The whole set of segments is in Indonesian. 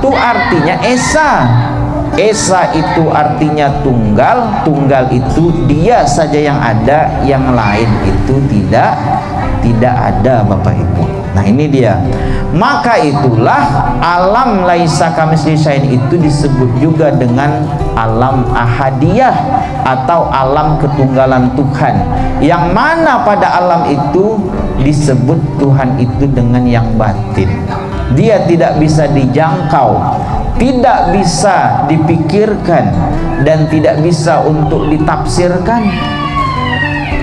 itu artinya esa. Esa itu artinya tunggal. Tunggal itu dia saja yang ada, yang lain itu tidak ada, Bapak Ibu. Nah ini dia. Maka itulah alam laisa kamitslihi syai'un itu disebut juga dengan alam ahadiyah atau alam ketunggalan Tuhan, yang mana pada alam itu disebut Tuhan itu dengan yang batin. Dia tidak bisa dijangkau, tidak bisa dipikirkan, dan tidak bisa untuk ditafsirkan.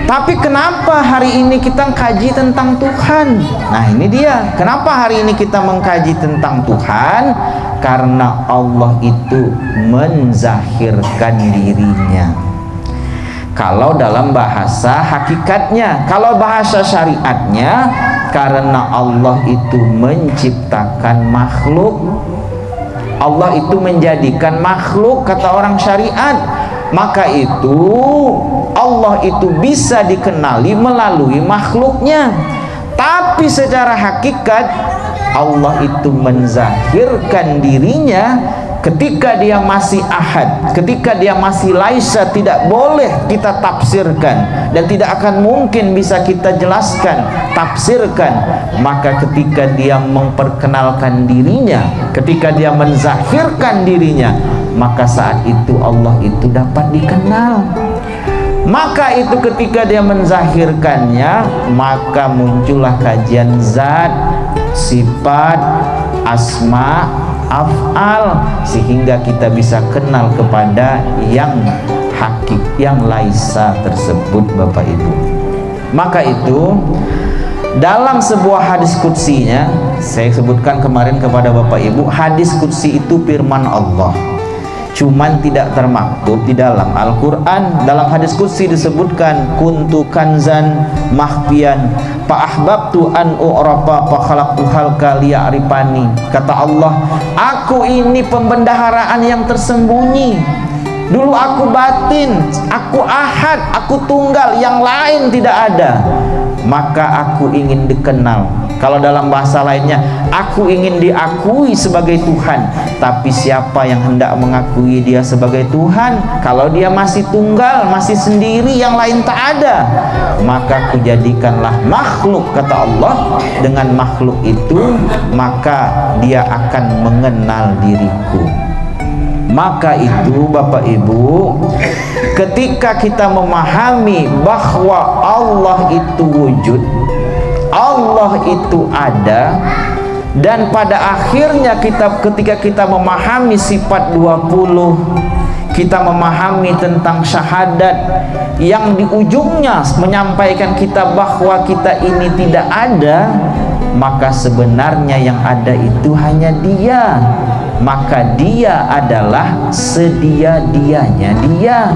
Tapi kenapa hari ini kita kaji tentang Tuhan? Nah ini dia. Kenapa hari ini kita mengkaji tentang Tuhan? Karena Allah itu menzahirkan dirinya. Kalau dalam bahasa hakikatnya, kalau bahasa syariatnya, karena Allah itu menciptakan makhluk. Allah itu menjadikan makhluk, kata orang syariat. Maka itu Allah itu bisa dikenali melalui makhluknya. Tapi secara hakikat Allah itu menzahirkan dirinya ketika dia masih ahad, ketika dia masih laisa, tidak boleh kita tafsirkan dan tidak akan mungkin bisa kita jelaskan, tafsirkan. Maka ketika dia memperkenalkan dirinya, ketika dia menzahirkan dirinya, maka saat itu Allah itu dapat dikenal. Maka itu ketika dia menzahirkannya, maka muncullah kajian zat, sifat, asma, af'al, sehingga kita bisa kenal kepada yang hakik, yang laisa tersebut, Bapak Ibu. Maka itu dalam sebuah hadis qudsinya, saya sebutkan kemarin kepada Bapak Ibu, hadis qudsi itu firman Allah, cuman tidak termaktub di dalam Al-Quran. Dalam hadis qudsi disebutkan kuntu kanzan mahfian fa ahbabtu an u'rafa fa khalaqtu halqa liya'rifani. Kata Allah, aku ini pembendaharaan yang tersembunyi. Dulu aku batin, aku ahad, aku tunggal, yang lain tidak ada. Maka aku ingin dikenal. Kalau dalam bahasa lainnya, aku ingin diakui sebagai Tuhan. Tapi siapa yang hendak mengakui dia sebagai Tuhan kalau dia masih tunggal, masih sendiri, yang lain tak ada? Maka kujadikanlah makhluk, kata Allah. Dengan makhluk itu maka dia akan mengenal diriku. Maka itu Bapak Ibu, ketika kita memahami bahwa Allah itu wujud, Allah itu ada, dan pada akhirnya ketika kita memahami sifat 20, kita memahami tentang syahadat yang di ujungnya menyampaikan kita bahwa kita ini tidak ada, maka sebenarnya yang ada itu hanya Dia. Maka Dia adalah sedia-dianya Dia.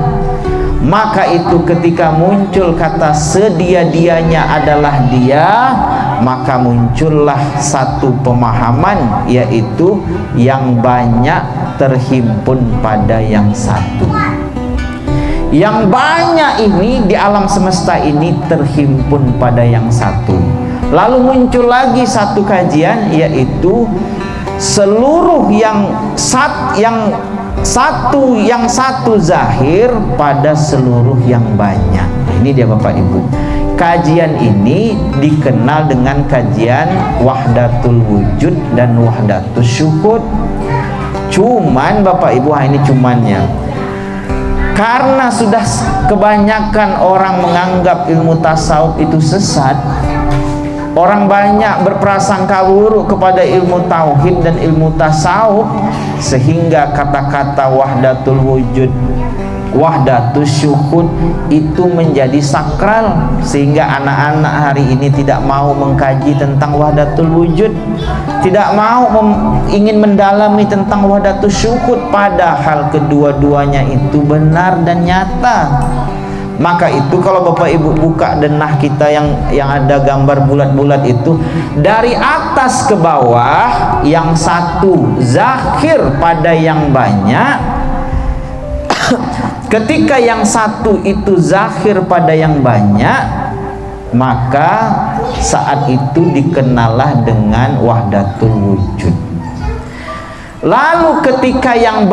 Maka itu ketika muncul kata sedia-dianya adalah Dia, maka muncullah satu pemahaman, yaitu yang banyak terhimpun pada yang satu. Yang banyak ini di alam semesta ini terhimpun pada yang satu. Lalu muncul lagi satu kajian, yaitu seluruh yang satu zahir pada seluruh yang banyak. Ini dia Bapak Ibu. Kajian ini dikenal dengan kajian wahdatul wujud dan wahdatul syuhud. Cuman Bapak Ibu, ini cumannya, karena sudah kebanyakan orang menganggap ilmu tasawuf itu sesat, orang banyak berprasangka buruk kepada ilmu tauhid dan ilmu tasawuf, sehingga kata-kata wahdatul wujud, wahdatul syuhud itu menjadi sakral, sehingga anak-anak hari ini tidak mau mengkaji tentang wahdatul wujud, tidak mau ingin mendalami tentang wahdatul syuhud, padahal kedua-duanya itu benar dan nyata. Maka itu kalau Bapak Ibu buka denah kita yang ada gambar bulat-bulat itu, dari atas ke bawah, yang satu zahir pada yang banyak. Ketika yang satu itu zahir pada yang banyak, maka saat itu dikenalah dengan wahdatul wujud. Lalu ketika yang